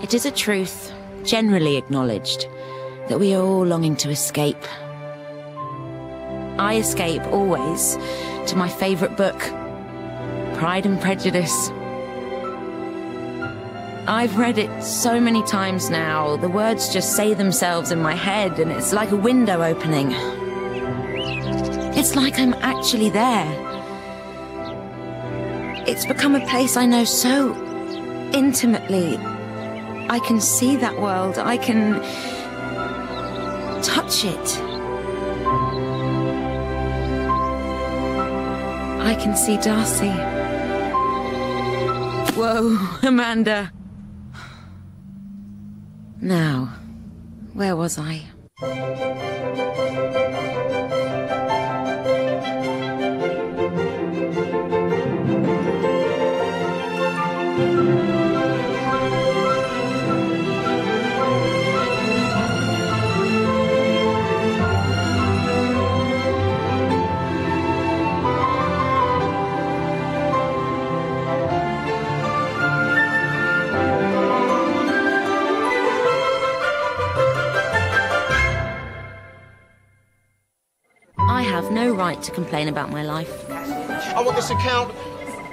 It is a truth, generally acknowledged, that we are all longing to escape. I escape, always, to my favourite book, Pride and Prejudice. I've read it so many times now, the words just say themselves in my head, and it's like a window opening. It's like I'm actually there. It's become a place I know so intimately. I can see that world, I can touch it. I can see Darcy. Whoa, Amanda. Now, where was I? I have no right to complain about my life. I want this account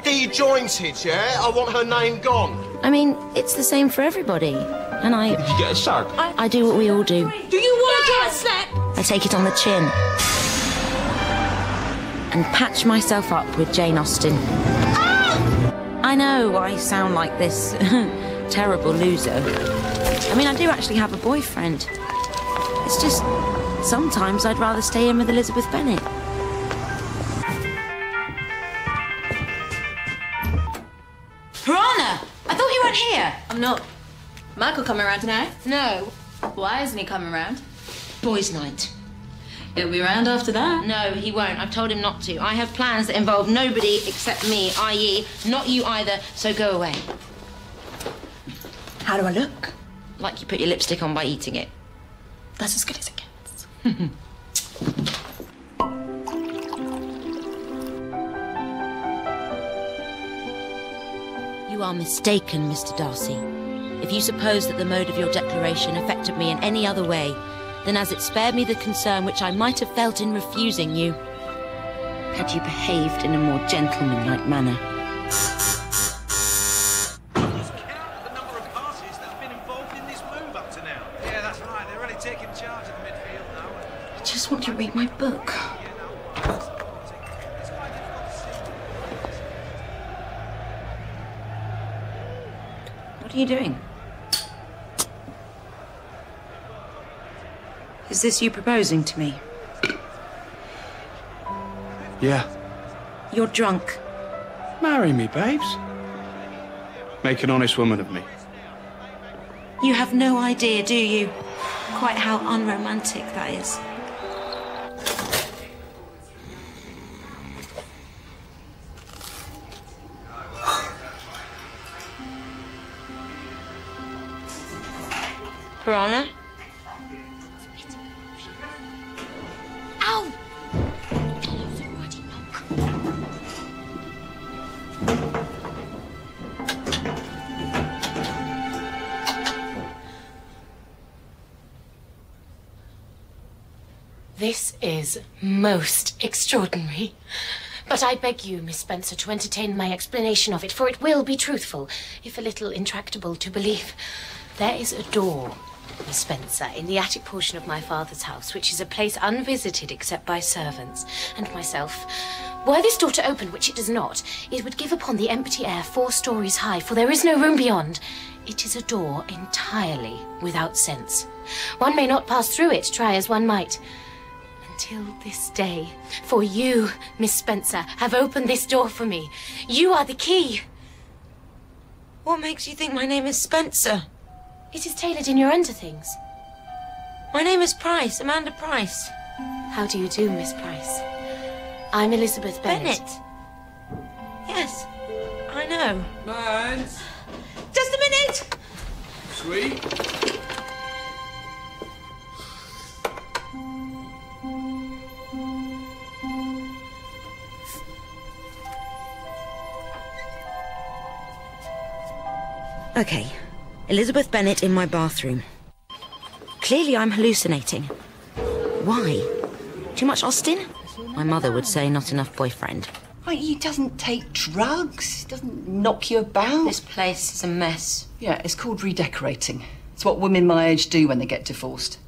de-jointed, yeah? I want her name gone. I mean, it's the same for everybody. And Did you get a shag? I do what we all do. Do you want to get a slap? I take it on the chin. And patch myself up with Jane Austen. Ah! I know I sound like this terrible loser. I mean, I do actually have a boyfriend. It's just, sometimes I'd rather stay in with Elizabeth Bennet. Piranha! I thought you weren't here. I'm not. Michael coming around tonight? No. Why isn't he coming around? Boys' night. He'll be around after that. No, he won't. I've told him not to. I have plans that involve nobody except me, i.e. not you either, so go away. How do I look? Like you put your lipstick on by eating it. That's as good as it gets. You are mistaken, Mr. Darcy. If you suppose that the mode of your declaration affected me in any other way, then as it spared me the concern which I might have felt in refusing you, had you behaved in a more gentlemanlike manner. I just want to read my book. What are you doing? Is this you proposing to me? Yeah. You're drunk. Marry me, babes. Make an honest woman of me. You have no idea, do you? Quite how unromantic that is. Piranha? Ow! This is most extraordinary. But I beg you, Miss Spencer, to entertain my explanation of it, for it will be truthful, if a little intractable to believe. There is a door, Miss Spencer, in the attic portion of my father's house, which is a place unvisited except by servants and myself. Were this door to open, which it does not, it would give upon the empty air 4 stories high, for there is no room beyond. It is a door entirely without sense. One may not pass through it, try as one might. Until this day, for you, Miss Spencer, have opened this door for me. You are the key. What makes you think my name is Spencer? It is tailored in your underthings. My name is Price, Amanda Price. How do you do, Miss Price? I'm Elizabeth Bennet. Yes, I know. Mans! Just a minute! Sweet. Okay, Elizabeth Bennet in my bathroom. Clearly I'm hallucinating. Why? Too much Austen? My mother would say not enough boyfriend. Right, he doesn't take drugs, he doesn't knock you about. This place is a mess. Yeah, it's called redecorating. It's what women my age do when they get divorced.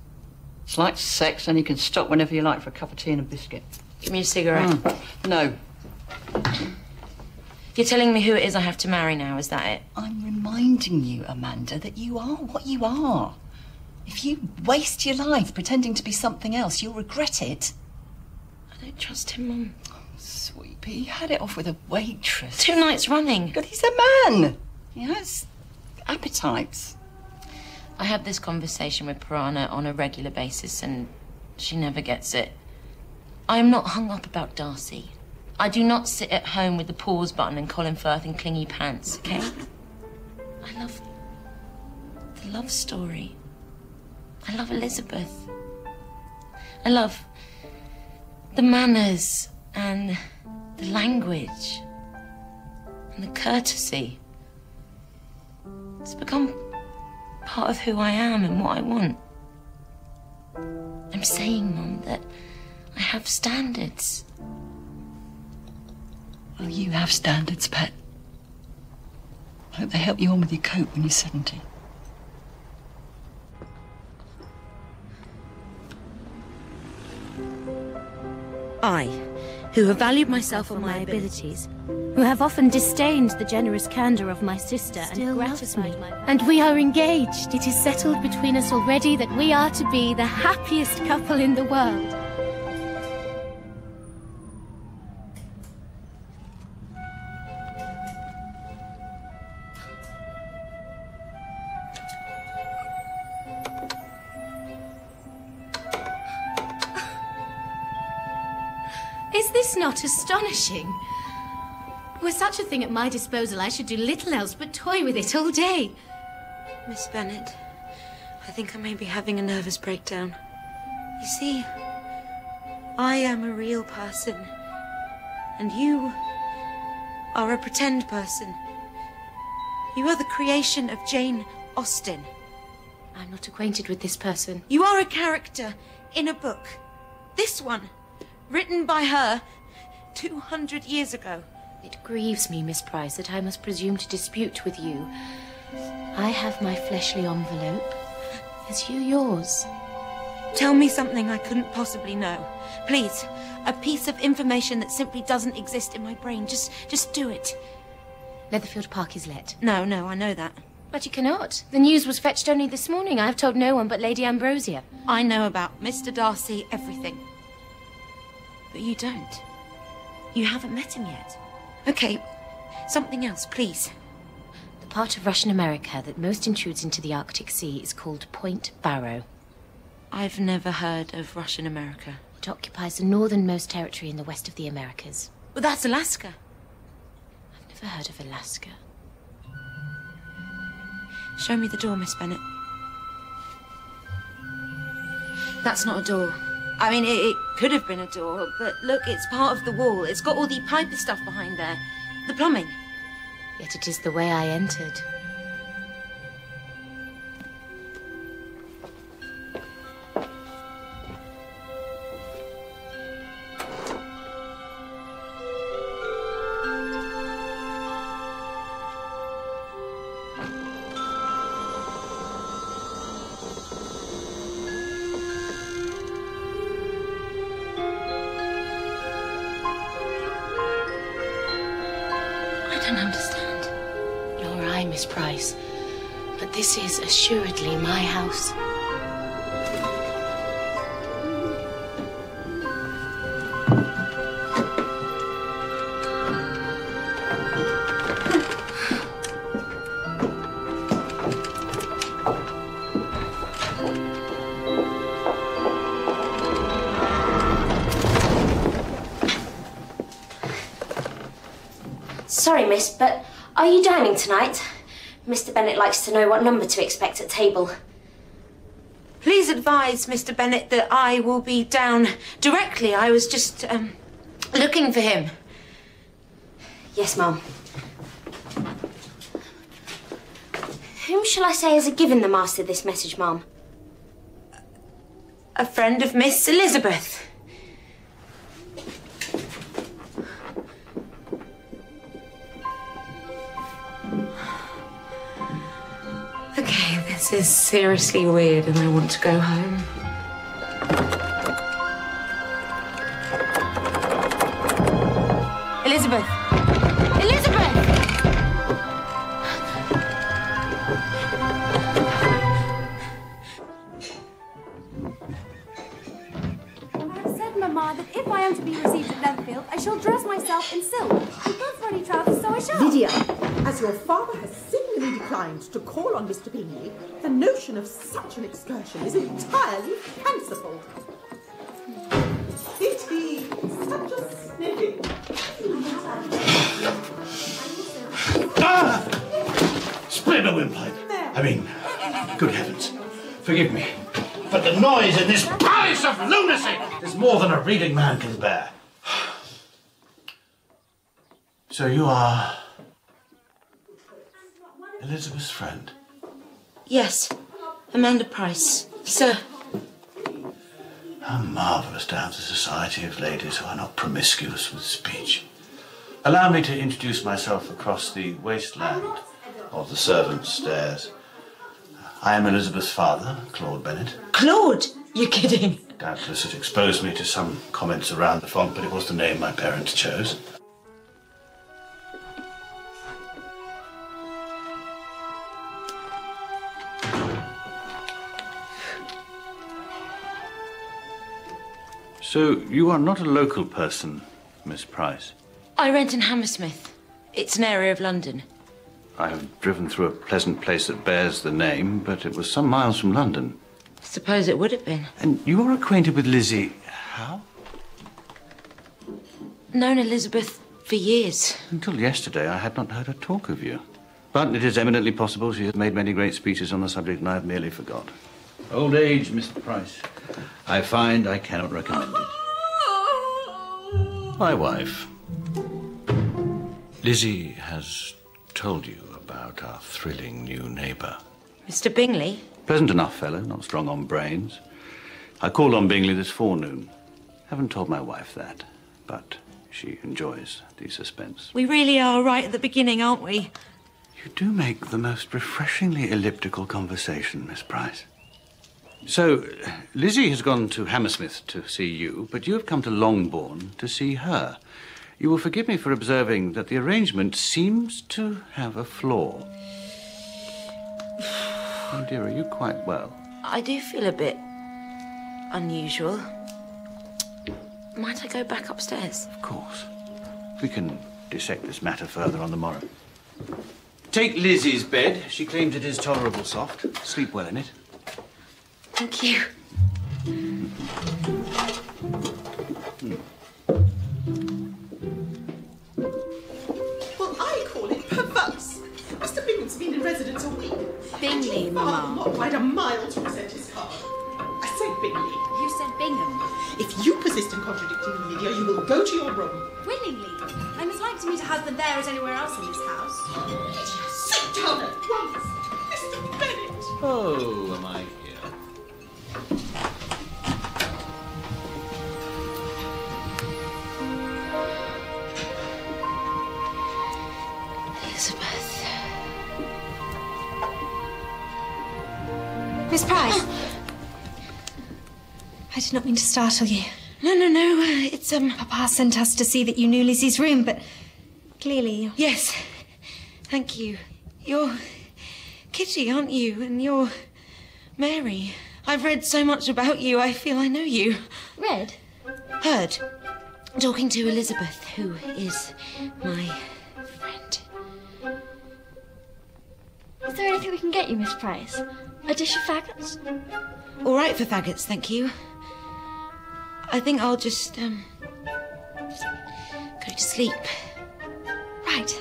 It's like sex, and you can stop whenever you like for a cup of tea and a biscuit. Give me a cigarette. No. You're telling me who it is I have to marry now, is that it? I'm reminding you, Amanda, that you are what you are. If you waste your life pretending to be something else, you'll regret it. I don't trust him, Mum. Sweepy, he had it off with a waitress. 2 nights running. God, he's a man. He has appetites. I have this conversation with Piranha on a regular basis and she never gets it. I am not hung up about Darcy. I do not sit at home with the pause button and Colin Firth in clingy pants, okay? I love the love story. I love Elizabeth. I love the manners and the language and the courtesy. It's become part of who I am and what I want. I'm saying, Mum, that I have standards. Well, you have standards, Pet. I hope they help you on with your coat when you're 70. I, who have valued myself on my abilities, Who have often disdained the generous candour of my sister and gratified me. And we are engaged. It is settled between us already that we are to be the happiest couple in the world. Is this not astonishing? Were such a thing at my disposal, I should do little else but toy with it all day. Miss Bennet, I think I may be having a nervous breakdown. You see, I am a real person, and you are a pretend person. You are the creation of Jane Austen. I'm not acquainted with this person. You are a character in a book. This one, written by her 200 years ago. It grieves me, Miss Price, that I must presume to dispute with you. I have my fleshly envelope. As you yours. Tell me something I couldn't possibly know. Please, a piece of information that simply doesn't exist in my brain. Just do it. Leatherfield Park is let. No, I know that. But you cannot. The news was fetched only this morning. I have told no one but Lady Ambrosia. I know about Mr. Darcy everything. But you don't. You haven't met him yet. Okay, something else, please. The part of Russian America that most intrudes into the Arctic Sea is called Point Barrow. I've never heard of Russian America. It occupies the northernmost territory in the west of the Americas. Well, that's Alaska. I've never heard of Alaska. Show me the door, Miss Bennet. That's not a door. I mean, it could have been a door, but look, it's part of the wall. It's got all the pipe stuff behind there. The plumbing. Yet it is the way I entered. Miss Price, but this is assuredly my house. Sorry, miss, but are you dining tonight? Mr. Bennet likes to know what number to expect at table. Please advise Mr. Bennet that I will be down directly. I was just, looking for him. Yes, Mum. Whom shall I say is giving the master this message, Ma'am? A friend of Miss Elizabeth. Okay, this is seriously weird and I want to go home. Elizabeth! Elizabeth! I've said, Mamma, that if I am to be received at Netherfield, I shall dress myself in silk. And both running trousers, so I shall. Lydia, as your father has signally declined to call on Mr. Bingley, the notion of such an excursion is entirely fanciful. Pity, such a snippet. Split a windpipe. I mean, good heavens, forgive me, but the noise in this palace of lunacy is more than a reading man can bear. So you are Elizabeth's friend? Yes, Amanda Price, sir. How marvellous to have the society of ladies who are not promiscuous with speech. Allow me to introduce myself across the wasteland of the servants' stairs. I am Elizabeth's father, Claude Bennett. Claude? You're kidding. Doubtless it exposed me to some comments around the font, but it was the name my parents chose. So, you are not a local person, Miss Price? I rent in Hammersmith. It's an area of London. I have driven through a pleasant place that bears the name, but it was some miles from London. Suppose it would have been. And you are acquainted with Lizzie how? Known Elizabeth for years. Until yesterday, I had not heard her talk of you. But it is eminently possible she has made many great speeches on the subject, and I have merely forgot. Old age, Mr. Price. I find I cannot recommend it. My wife. Lizzie has told you about our thrilling new neighbour. Mr. Bingley? Pleasant enough fellow, not strong on brains. I called on Bingley this forenoon. Haven't told my wife that, but she enjoys the suspense. We really are right at the beginning, aren't we? You do make the most refreshingly elliptical conversation, Miss Price. So, Lizzie has gone to Hammersmith to see you, but you have come to Longbourn to see her. You will forgive me for observing that the arrangement seems to have a flaw. Oh, dear, are you quite well? I do feel a bit unusual. Might I go back upstairs? Of course. We can dissect this matter further on the morrow. Take Lizzie's bed. She claims it is tolerable soft. Sleep well in it. Thank you. Well, I call it perverse. Mr. Bingham's been in residence a week. Bingley, Mamma. Not quite a mile to present his card. I said Bingley. You said Bingham. If you persist in contradicting me, Lydia, you will go to your room. Willingly. I'm as like to meet a husband there as anywhere else in this house. Lydia, sit down at once. Mr. Bennet. Oh, am I here? Elizabeth. Miss Price. I did not mean to startle you. No. It's, Papa sent us to see that you knew Lizzie's room, but clearly... Yes. Thank you. You're Kitty, aren't you? And you're Mary. I've read so much about you, I feel I know you. Read? Heard. Talking to Elizabeth, who is my friend. Is there anything we can get you, Miss Price? A dish of faggots? All right for faggots, thank you. I think I'll just go to sleep. Right.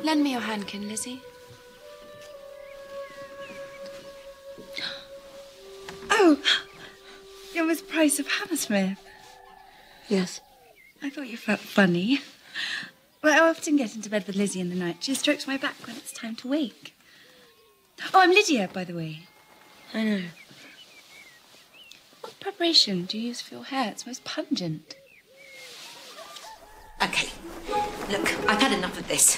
Lend me your handkin, Lizzie. Oh, you're Miss Price of Hammersmith. Yes. I thought you felt funny. Well, I often get into bed with Lizzie in the night. She strokes my back when it's time to wake. Oh, I'm Lydia, by the way. I know. What preparation do you use for your hair? It's most pungent. Okay. Look, I've had enough of this.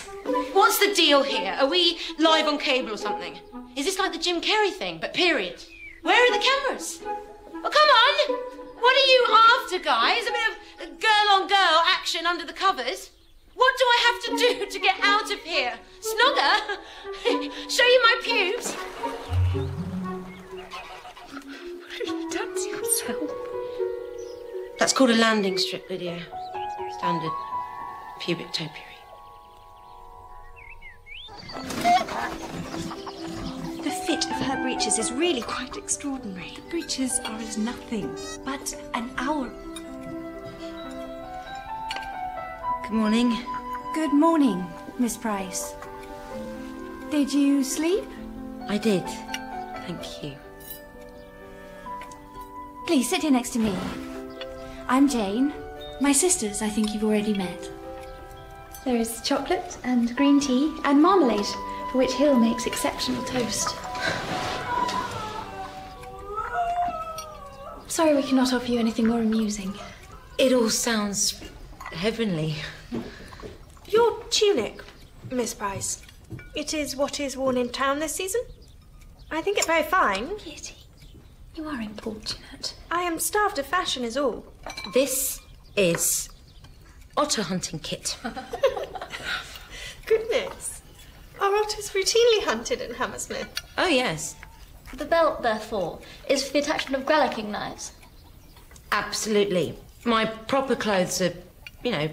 What's the deal here? Are we live on cable or something? Is this like the Jim Carrey thing, but period? Where are the cameras? Oh, come on! What are you after, guys? A bit of girl-on-girl action under the covers? What do I have to do to get out of here? Snugger? Show you my pubes? What have you done to yourself? That's called a landing strip, Lydia. Standard pubic topiary. The fit of her breeches is really quite extraordinary. Breeches are as nothing but an hour. Good morning. Good morning, Miss Price. Did you sleep? I did. Thank you. Please sit here next to me. I'm Jane. My sisters, I think you've already met. There is chocolate and green tea and marmalade, for which Hill makes exceptional toast. Sorry we cannot offer you anything more amusing. It all sounds heavenly. Your tunic, Miss Price, it is what is worn in town this season? I think it very fine. Kitty, you are importunate. I am starved of fashion is all. This is otter hunting kit. Goodness. Are otters routinely hunted in Hammersmith? Oh, yes. The belt, therefore, is for the attachment of grellicking knives. Absolutely. My proper clothes are, you know,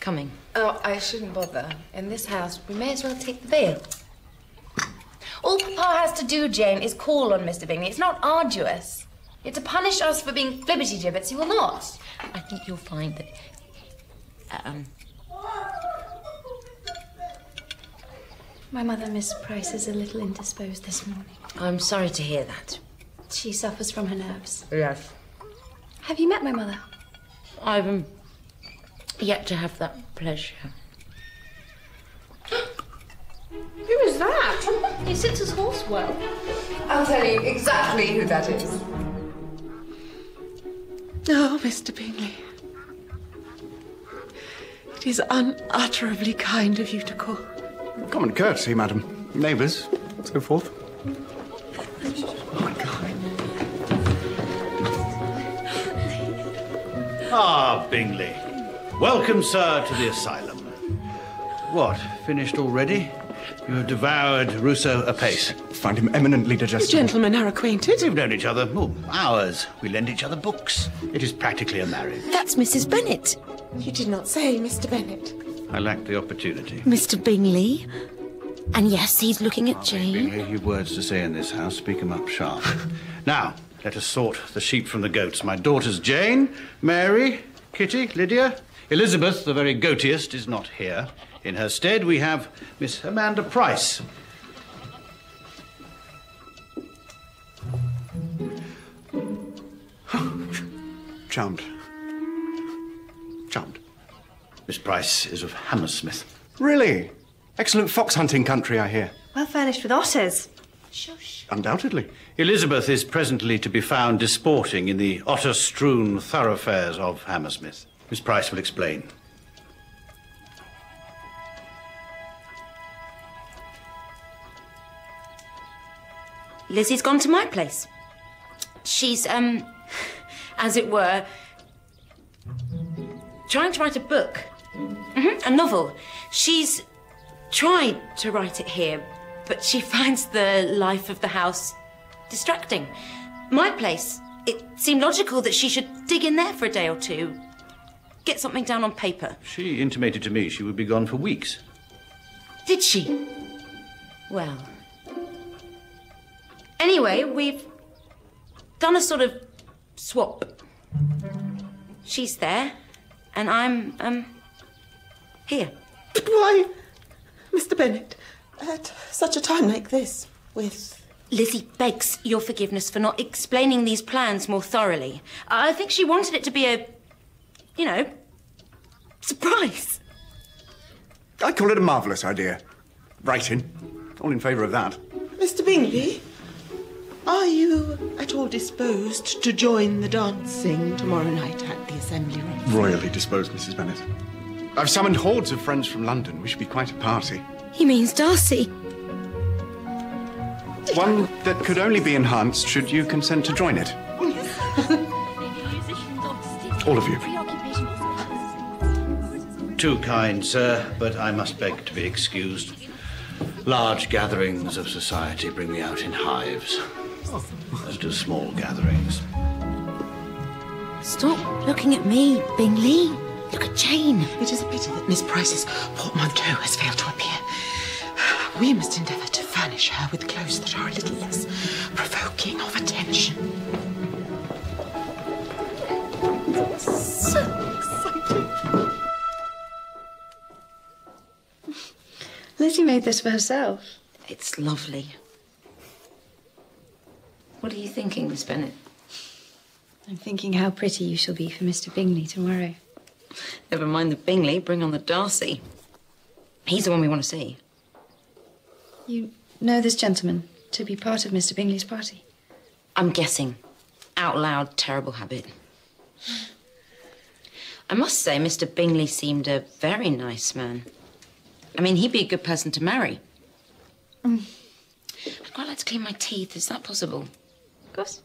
coming. Oh, I shouldn't bother. In this house, we may as well take the veil. All Papa has to do, Jane, is call on Mr. Bingley. It's not arduous. Yet to punish us for being flibberty-gibbets, he will not. I think you'll find that... My mother, Miss Price, is a little indisposed this morning. I'm sorry to hear that. She suffers from her nerves. Yes. Have you met my mother? I've yet to have that pleasure. Who is that? He sits as horse well. I'll tell you exactly who that is. Oh, Mr. Bingley. It is unutterably kind of you to call. Common courtesy, madam. Neighbours, so forth. Oh, my God. Ah, Bingley. Welcome, sir, to the asylum. What, finished already? You have devoured Rousseau apace. Find him eminently You digestible. gentlemen are acquainted. We've known each other, hours. We lend each other books. It is practically a marriage. That's Mrs. Bennet. You did not say, Mr. Bennet. I lacked the opportunity. Mr. Bingley. And yes, he's looking at Jane. Bingley, you've words to say in this house. Speak 'em up sharp. Now, let us sort the sheep from the goats. My daughters Jane, Mary, Kitty, Lydia. Elizabeth, the very goatiest, is not here. In her stead, we have Miss Amanda Price. Charmed. Charmed. Miss Price is of Hammersmith. Really? Excellent fox hunting country, I hear. Well furnished with otters. Shush. Undoubtedly. Elizabeth is presently to be found disporting in the otter-strewn thoroughfares of Hammersmith. Miss Price will explain. Lizzie's gone to my place. She's, as it were, trying to write a book. A novel. She's tried to write it here, but she finds the life of the house distracting. My place, it seemed logical that she should dig in there for a day or two, get something down on paper. She intimated to me she would be gone for weeks. Did she? Well... Anyway, we've done a sort of swap. She's there, and I'm, here. But why, Mr. Bennet, at such a time like this, with... Lizzie begs your forgiveness for not explaining these plans more thoroughly. I think she wanted it to be a, you know, surprise. I call it a marvellous idea. Right in. All in favour of that. Mr. Bingley, are you at all disposed to join the dancing tomorrow night at the Assembly Rooms? Royally disposed, Mrs. Bennet. I've summoned hordes of friends from London. We should be quite a party. He means Darcy. One that could only be enhanced should you consent to join it. All of you. Too kind, sir, but I must beg to be excused. Large gatherings of society bring me out in hives, as do small gatherings. Stop looking at me, Bingley. Look at Jane. It is a pity that Miss Price's portmanteau has failed to appear. We must endeavour to furnish her with clothes that are a little less provoking of attention. So exciting. Lizzie made this for herself. It's lovely. What are you thinking, Miss Bennet? I'm thinking how pretty you shall be for Mr. Bingley tomorrow. Never mind the Bingley, bring on the Darcy. He's the one we want to see. You know this gentleman to be part of Mr. Bingley's party? I'm guessing. Out loud, terrible habit. I must say, Mr. Bingley seemed a very nice man. I mean, he'd be a good person to marry. I'd quite like to clean my teeth. Is that possible? Of course.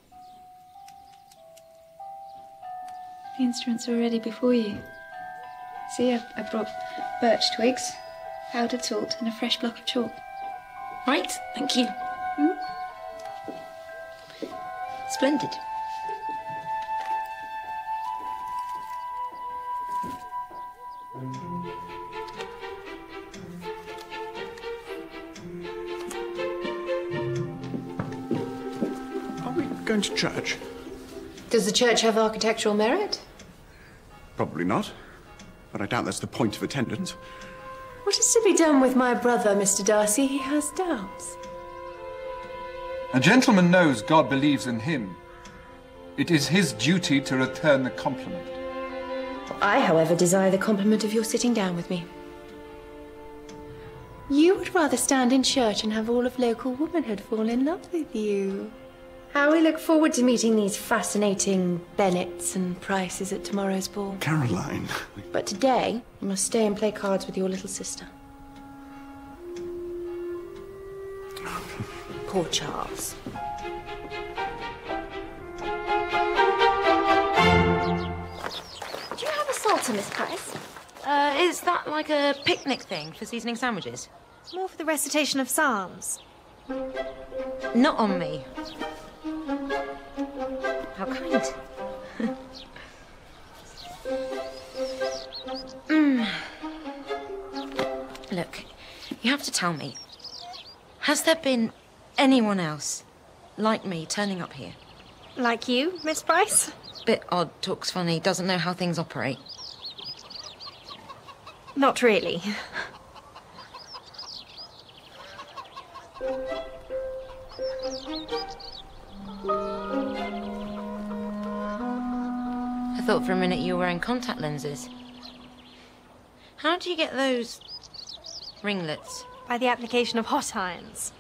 The instruments are ready before you. See, I brought birch twigs, powdered salt, and a fresh block of chalk. Right, thank you. Splendid. Are we going to church? Does the church have architectural merit? Probably not. But I doubt that's the point of attendance. What is to be done with my brother, Mr. Darcy? He has doubts. A gentleman knows God believes in him. It is his duty to return the compliment. I, however, desire the compliment of your sitting down with me. You would rather stand in church and have all of local womanhood fall in love with you. How we look forward to meeting these fascinating Bennets and Prices at tomorrow's ball. Caroline. But today, you must stay and play cards with your little sister. Poor Charles. Do you have a salter, Miss Price? Is that like a picnic thing for seasoning sandwiches? More for the recitation of psalms. Not on me. How kind. Look, you have to tell me. Has there been anyone else like me turning up here? Like you, Miss Price? Bit odd, talks funny, doesn't know how things operate. Not really. I thought for a minute you were wearing contact lenses. How do you get those ringlets? By the application of hot irons.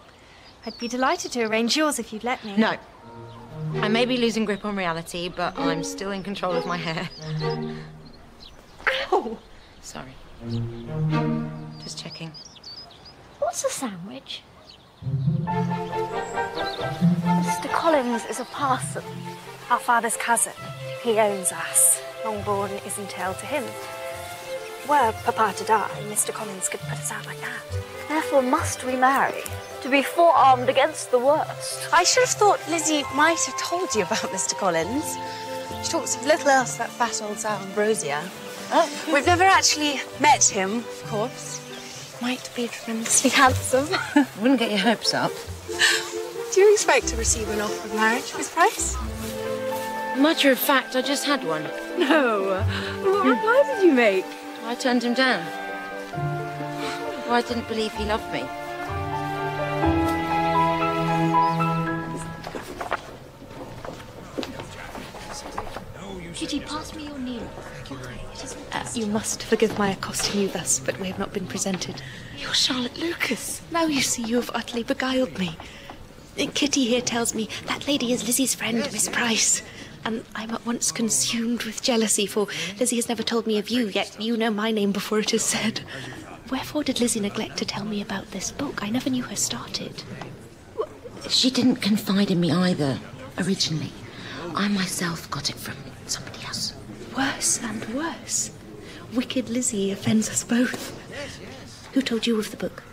I'd be delighted to arrange yours if you'd let me. No. I may be losing grip on reality, but I'm still in control of my hair. Ow! Sorry. Just checking. What's a sandwich? Mr. Collins is a parson. Our father's cousin. He owns us. Longbourn is entailed to him. Were Papa to die, Mr. Collins could put us out like that. Therefore must we marry, to be forearmed against the worst. I should have thought Lizzie might have told you about Mr. Collins. She talks of little else, that fat old sow Ambrosia. We've never actually met him, of course. Might be tremendously handsome. Wouldn't get your hopes up. Do you expect to receive an offer of marriage, Miss Price? Matter of fact, I just had one. No. What reply did you make? I turned him down. or I didn't believe he loved me. Kitty, pass me your knee. You must forgive my accosting you thus, but we have not been presented. You're Charlotte Lucas. Now you see you have utterly beguiled me. Kitty here tells me that lady is Lizzie's friend, Miss Price. And I'm at once consumed with jealousy, for Lizzie has never told me of you, yet you know my name before it is said. Wherefore did Lizzie neglect to tell me about this book? I never knew her started. She didn't confide in me either, originally. I myself got it from somebody else. Worse and worse. Wicked Lizzie offends us both. Who told you of the book?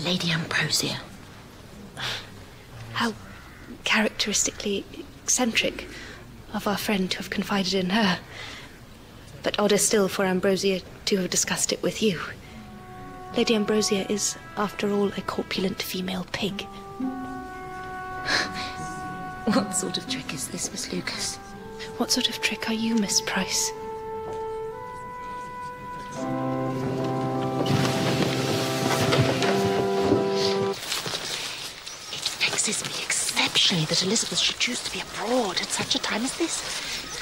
Lady Ambrosia. How characteristically eccentric of our friend to have confided in her. But odder still for Ambrosia to have discussed it with you. Lady Ambrosia is, after all, a corpulent female pig. What sort of trick is this, Miss Lucas? What sort of trick are you, Miss Price? It vexes me exceptionally that Elizabeth should choose to be abroad at such a time as this.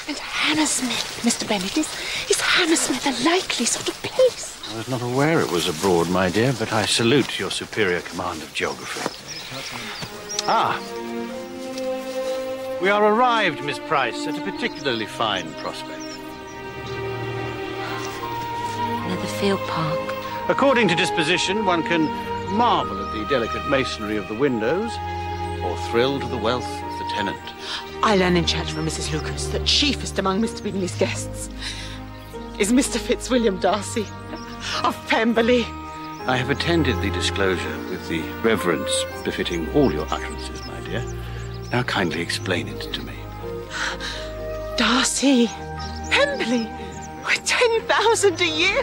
And Hammersmith, Mr. Bennet, is Hammersmith a likely sort of place? I was not aware it was abroad, my dear, but I salute your superior command of geography. Ah! We are arrived, Miss Price, at a particularly fine prospect. Netherfield Park. According to disposition, one can marvel at the delicate masonry of the windows, or thrill to the wealth of the tenant. I learn in church from Mrs. Lucas that chiefest among Mr. Bingley's guests is Mr. Fitzwilliam Darcy of Pemberley. I have attended the disclosure with the reverence befitting all your utterances, my dear. Now kindly explain it to me. Darcy, Pemberley, with 10,000 a year.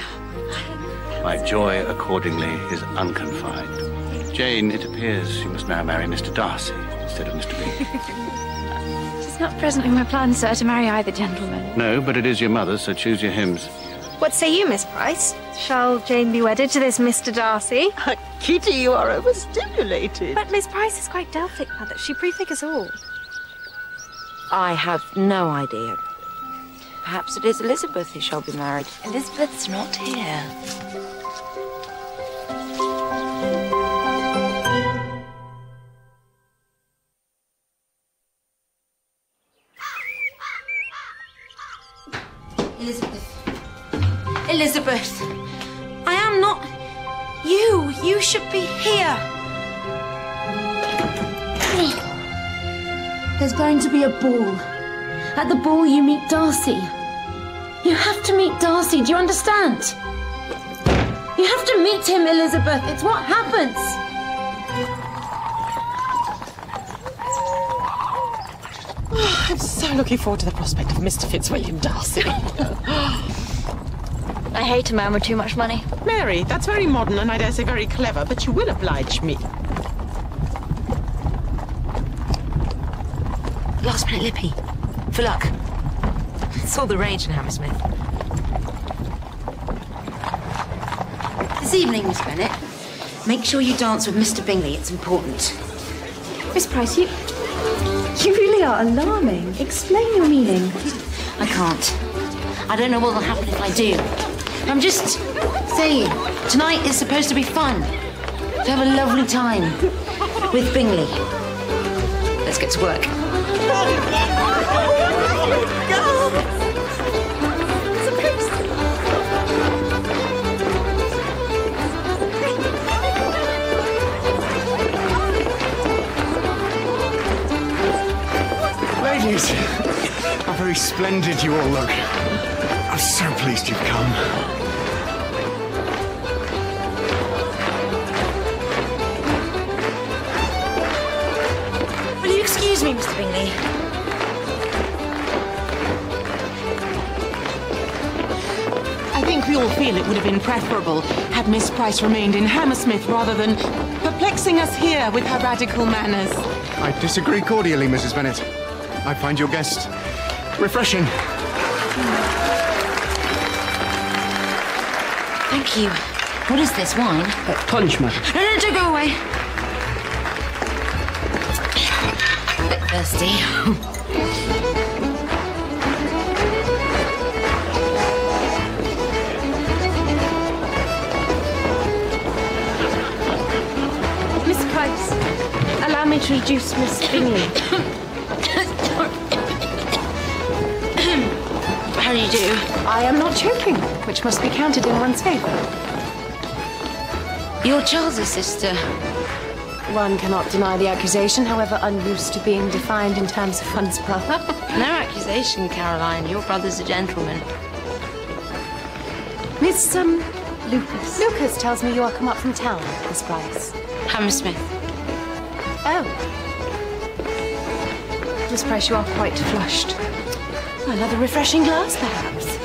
My joy, accordingly, is unconfined. Jane, it appears you must now marry Mr. Darcy instead of Mr. Bingley. It's not presently my plan, sir, to marry either gentleman. No, but it is your mother's, so choose your hymns. What say you, Miss Price? Shall Jane be wedded to this Mr. Darcy? Kitty, you are overstimulated. But Miss Price is quite Delphic, Mother. She prefigures all. I have no idea. Perhaps it is Elizabeth who shall be married. Elizabeth's not here. Elizabeth, I am not you. You should be here. There's going to be a ball. At the ball, you meet Darcy. You have to meet Darcy. Do you understand? You have to meet him, Elizabeth. It's what happens. Oh, I'm so looking forward to the prospect of Mr. Fitzwilliam Darcy. I hate a man with too much money. Mary, that's very modern and I dare say very clever, but you will oblige me. Last minute lippy. For luck. It's all the rage in Hammersmith. This evening, Miss Bennet, make sure you dance with Mr. Bingley. It's important. Miss Price, you really are alarming. Explain your meaning. I can't. I don't know what will happen if I do. I'm just saying, tonight is supposed to be fun. To have a lovely time with Bingley. Let's get to work. Ladies, how very splendid you all look. I'm so pleased you've come. Will you excuse me, Mr. Bingley? I think we all feel it would have been preferable had Miss Price remained in Hammersmith rather than perplexing us here with her radical manners. I disagree cordially, Mrs. Bennet. I find your guest refreshing. Thank you. What is this, wine? Punch, madam. No, don't go away. Bit thirsty. Miss Price, allow me to introduce Miss Bingley. How do you do? I am not joking, which must be counted in one's favour. You're Charles's sister. One cannot deny the accusation, however unused to being defined in terms of one's brother. No accusation, Caroline. Your brother's a gentleman. Miss, Lucas. Lucas tells me you are come up from town, Miss Price. Hammersmith. Oh. Miss Price, you are quite flushed. Another refreshing glass, perhaps?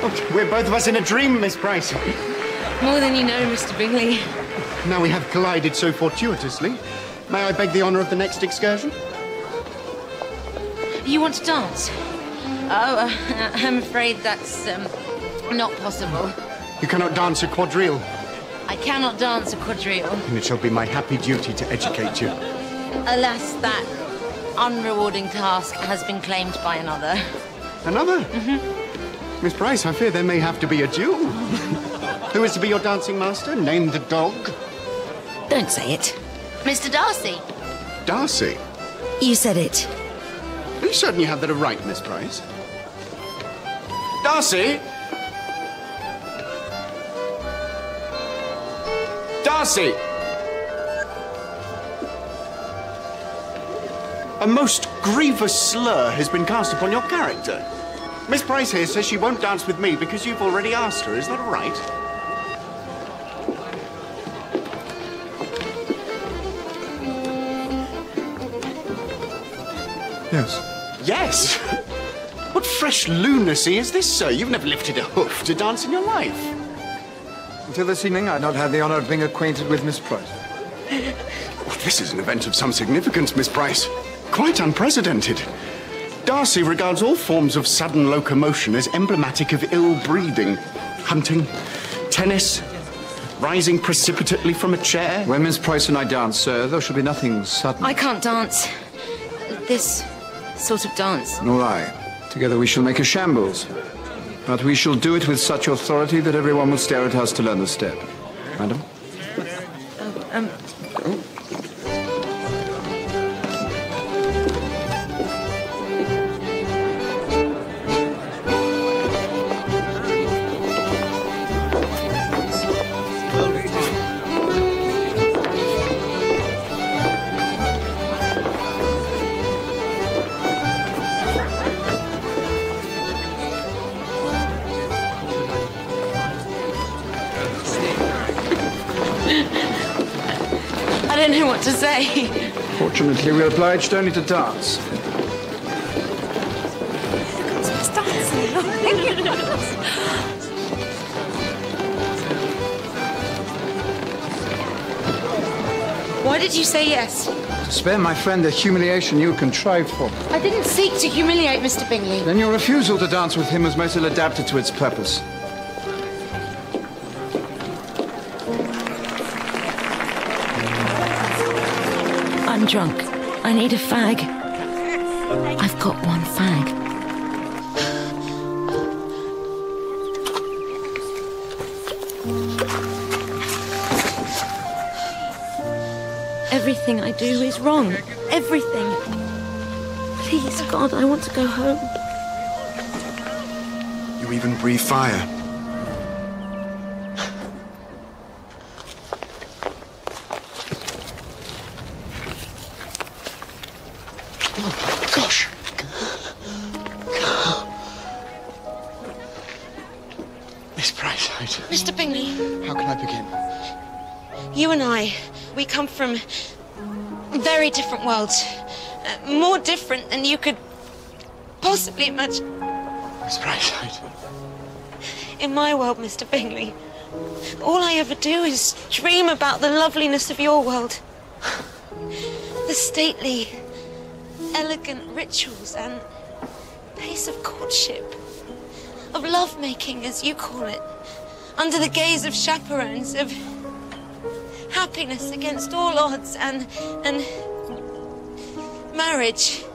Oh, we're both of us in a dream, Miss Price. More than you know, Mr. Bingley. Now we have collided so fortuitously. May I beg the honour of the next excursion? You want to dance? Oh, I'm afraid that's not possible. You cannot dance a quadrille. I cannot dance a quadrille. And it shall be my happy duty to educate you. Alas, that unrewarding task has been claimed by another. Another? Miss Price, I fear there may have to be a duel. Who is to be your dancing master? Name the dog. Don't say it. Mr. Darcy. Darcy? You said it. You certainly have that right, Miss Price. Darcy? Darcy! A most grievous slur has been cast upon your character. Miss Price here says she won't dance with me because you've already asked her. Is that right? Yes. Yes? What fresh lunacy is this, sir? You've never lifted a hoof to dance in your life. Until this evening, I'd not had the honour of being acquainted with Miss Price. Well, this is an event of some significance, Miss Price. Quite unprecedented. Darcy regards all forms of sudden locomotion as emblematic of ill breeding. Hunting, tennis, rising precipitately from a chair. When Miss Price and I dance, sir, there shall be nothing sudden. I can't dance. This sort of dance. Nor I. Together we shall make a shambles. But we shall do it with such authority that everyone will stare at us to learn the step. Madam? I don't know what to say. Fortunately, we're obliged only to dance. Why did you say yes? To spare my friend the humiliation you contrived for. I didn't seek to humiliate Mr. Bingley. Then your refusal to dance with him was most ill adapted to its purpose. I'm drunk. I need a fag. I've got one fag. Everything I do is wrong. Everything. Please, God, I want to go home. You even breathe fire. Oh, gosh. Miss Price, Mr. Bingley, how can I begin? you and I, we come from very different worlds. More different than you could possibly imagine. Miss Price, In my world, Mr. Bingley, all I ever do is dream about the loveliness of your world. The stately, elegant rituals and pace of courtship, of love-making, as you call it, under the gaze of chaperones, of happiness against all odds, and marriage.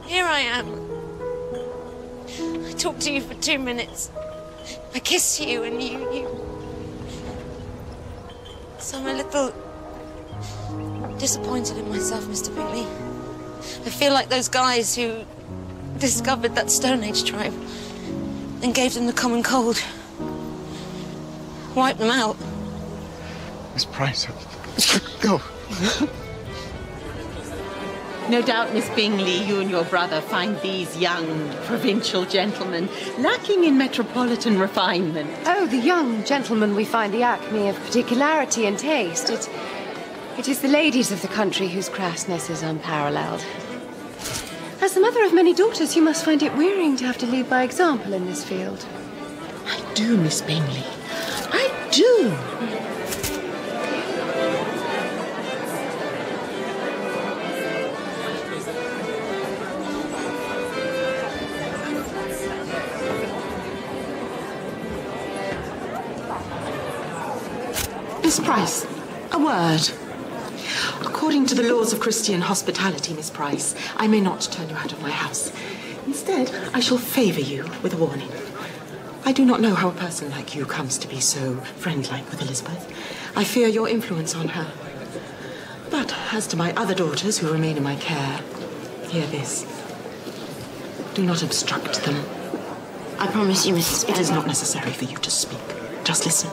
Here I am. I talk to you for 2 minutes. I kiss you, and you... So I'm a little disappointed in myself, Mr. Bingley. I feel like those guys who discovered that Stone Age tribe and gave them the common cold. Wiped them out. Miss Price, go. No doubt, Miss Bingley, you and your brother find these young provincial gentlemen lacking in metropolitan refinement. Oh, the young gentlemen we find the acme of particularity and taste. It is the ladies of the country whose crassness is unparalleled. As the mother of many daughters, you must find it wearying to have to lead by example in this field. I do, Miss Bingley. I do. Miss Price, a word. According to the laws of Christian hospitality, Miss Price, I may not turn you out of my house. Instead, I shall favour you with a warning. I do not know how a person like you comes to be so friend-like with Elizabeth. I fear your influence on her. But as to my other daughters who remain in my care, hear this. Do not obstruct them. I promise you, Mrs. It is not necessary for you to speak. Just listen.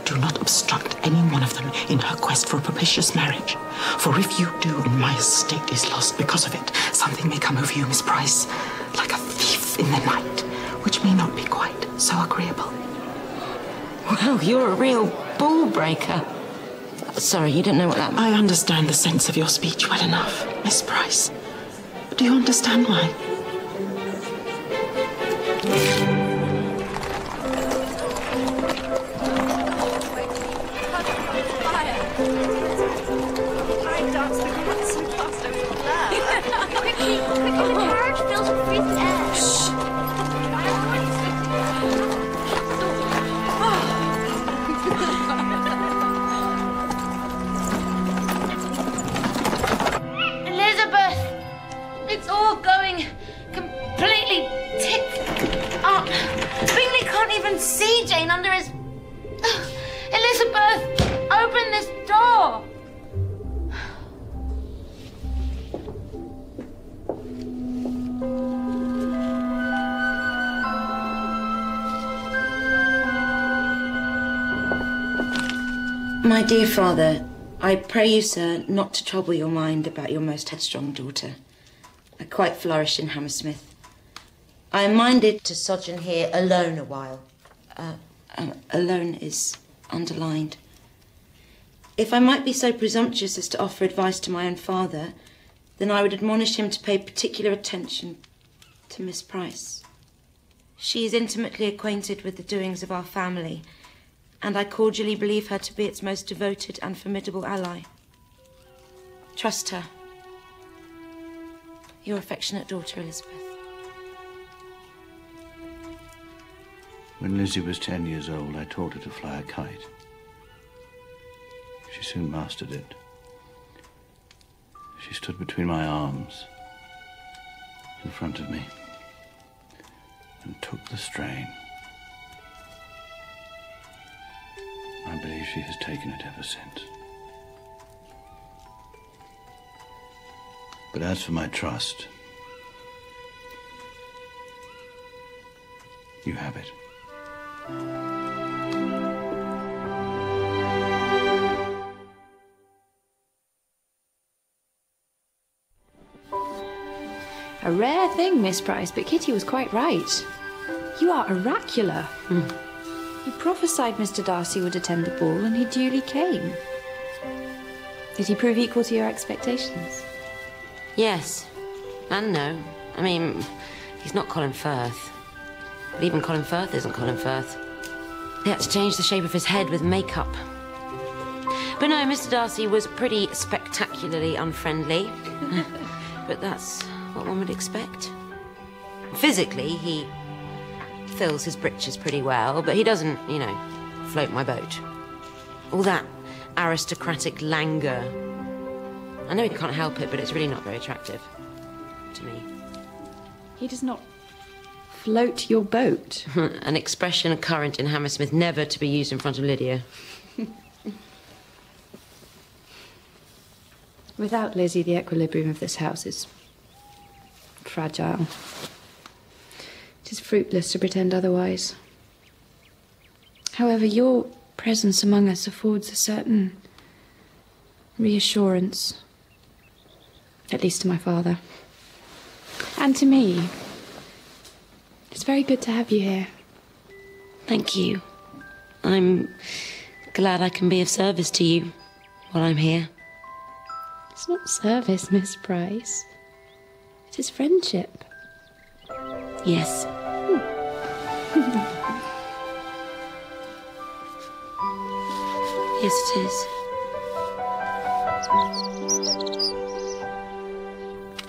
Do not obstruct any one of them in her quest for a propitious marriage. For if you do, and my estate is lost because of it, something may come over you, Miss Price, like a thief in the night, which may not be quite so agreeable. Well, you're a real ball breaker. Sorry, you don't know what that means. I understand the sense of your speech well enough, Miss Price. Do you understand why? See Jane under his... Elizabeth, open this door! My dear father, I pray you, sir, not to trouble your mind about your most headstrong daughter. I quite flourish in Hammersmith. I am minded to sojourn here alone a while. Alone is underlined. If I might be so presumptuous as to offer advice to my own father, then I would admonish him to pay particular attention to Miss Price. She is intimately acquainted with the doings of our family, and I cordially believe her to be its most devoted and formidable ally. Trust her. Your affectionate daughter, Elizabeth. When Lizzie was 10 years old, I taught her to fly a kite. She soon mastered it. She stood between my arms, in front of me, and took the strain. I believe she has taken it ever since. But as for my trust, you have it. A rare thing, Miss Price, but Kitty was quite right. You are oracular. You prophesied Mr. Darcy would attend the ball, and he duly came. Did he prove equal to your expectations? Yes. And no. I mean, he's not Colin Firth. But even Colin Firth isn't Colin Firth. He had to change the shape of his head with makeup. But no, Mr. Darcy was pretty spectacularly unfriendly. But that's what one would expect. Physically, he fills his britches pretty well, but he doesn't, you know, float my boat. All that aristocratic languor. I know he can't help it, but it's really not very attractive to me. He does not float your boat? An expression current in Hammersmith, never to be used in front of Lydia. Without Lizzie, the equilibrium of this house is fragile. It is fruitless to pretend otherwise. However, your presence among us affords a certain reassurance, at least to my father. And to me. It's very good to have you here. Thank you. I'm glad I can be of service to you while I'm here. It's not service, Miss Price. It is friendship. Yes. Yes, it is.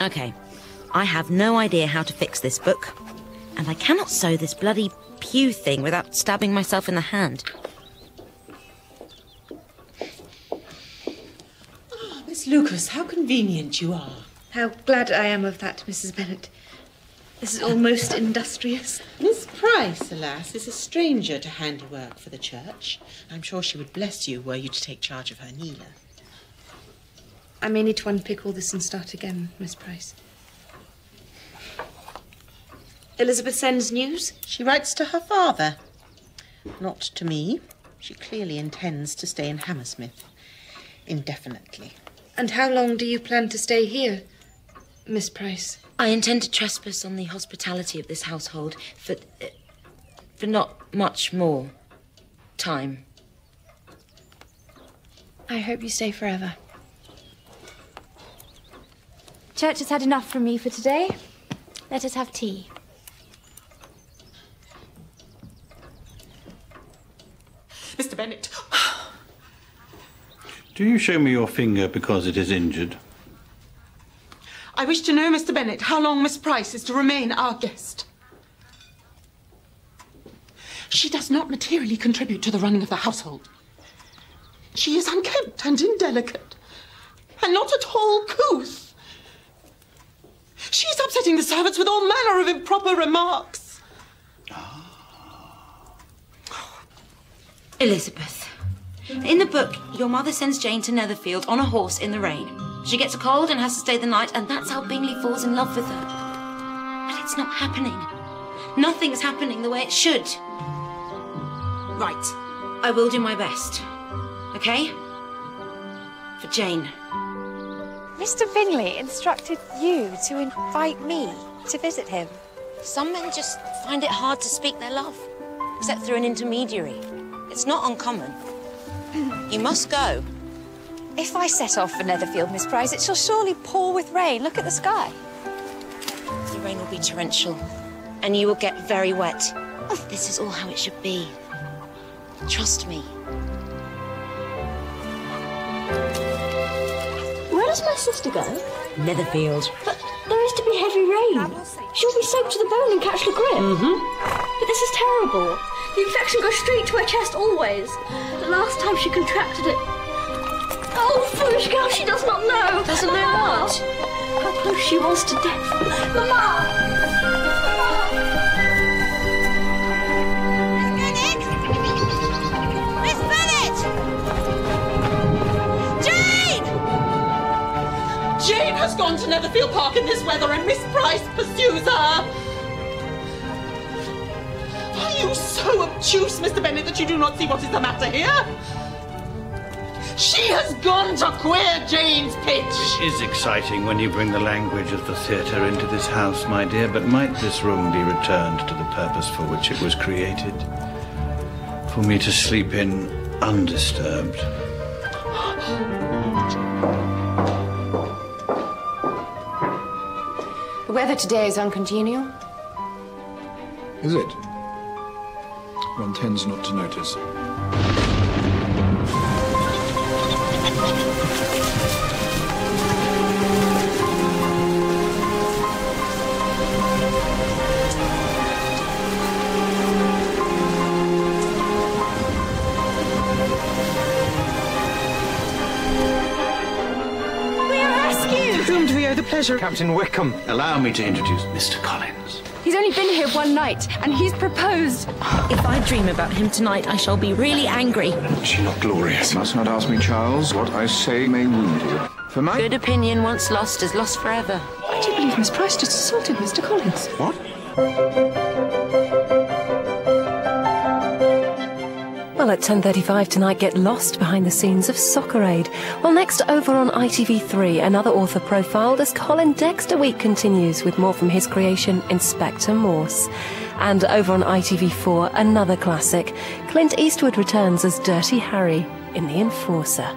Okay. I have no idea how to fix this book, and I cannot sew this bloody pew thing without stabbing myself in the hand. Oh, Miss Lucas, how convenient you are. How glad I am of that, Mrs. Bennet. This is all most industrious. Miss Price, alas, is a stranger to handiwork for the church. I'm sure she would bless you were you to take charge of her kneeler. I may need to unpick all this and start again, Miss Price. Elizabeth sends news? She writes to her father. Not to me. She clearly intends to stay in Hammersmith. Indefinitely. And how long do you plan to stay here, Miss Price? I intend to trespass on the hospitality of this household for not much more time. I hope you stay forever. Church has had enough from me for today. Let us have tea. Mr. Bennet. Do you show me your finger because it is injured? I wish to know, Mr. Bennet, how long Miss Price is to remain our guest. She does not materially contribute to the running of the household. She is unkempt and indelicate, and not at all couth. She is upsetting the servants with all manner of improper remarks. Elizabeth, in the book, your mother sends Jane to Netherfield on a horse in the rain. She gets a cold and has to stay the night, and that's how Bingley falls in love with her. But it's not happening. Nothing's happening the way it should. Right, I will do my best. Okay? For Jane. Mr. Bingley instructed you to invite me to visit him. Some men just find it hard to speak their love, except through an intermediary. It's not uncommon. You must go. If I set off for Netherfield, Miss Price, it shall surely pour with rain. Look at the sky. The rain will be torrential, and you will get very wet. This is all how it should be. Trust me. Where does my sister go? Netherfield. But there is to be heavy rain. She'll be soaked to the bone and catch the grip. But this is terrible. The infection goes straight to her chest always. The last time she contracted it... Oh, foolish girl, she does not know. Doesn't know Mama. what? How close she was to death. Mama! Jane has gone to Netherfield Park in this weather and Miss Price pursues her. Are you so obtuse, Mr. Bennet, that you do not see what is the matter here? She has gone to Queer Jane's pitch. It is exciting when you bring the language of the theatre into this house, my dear, but might this room be returned to the purpose for which it was created? For me to sleep in undisturbed. The weather today is uncongenial. Is it? One tends not to notice. the pleasure. Captain Wickham. Allow me to introduce Mr. Collins. He's only been here one night, and he's proposed. If I dream about him tonight, I shall be really angry. Is she not glorious? You must not ask me, Charles. What I say may wound you. For my good opinion once lost is lost forever. Why do you believe Miss Price just assaulted Mr. Collins? What? Well, at 10:35 tonight, get lost behind the scenes of Soccer Aid. Well, next over on ITV3, another author profiled as Colin Dexter Week continues with more from his creation, Inspector Morse. And over on ITV4, another classic. Clint Eastwood returns as Dirty Harry in The Enforcer.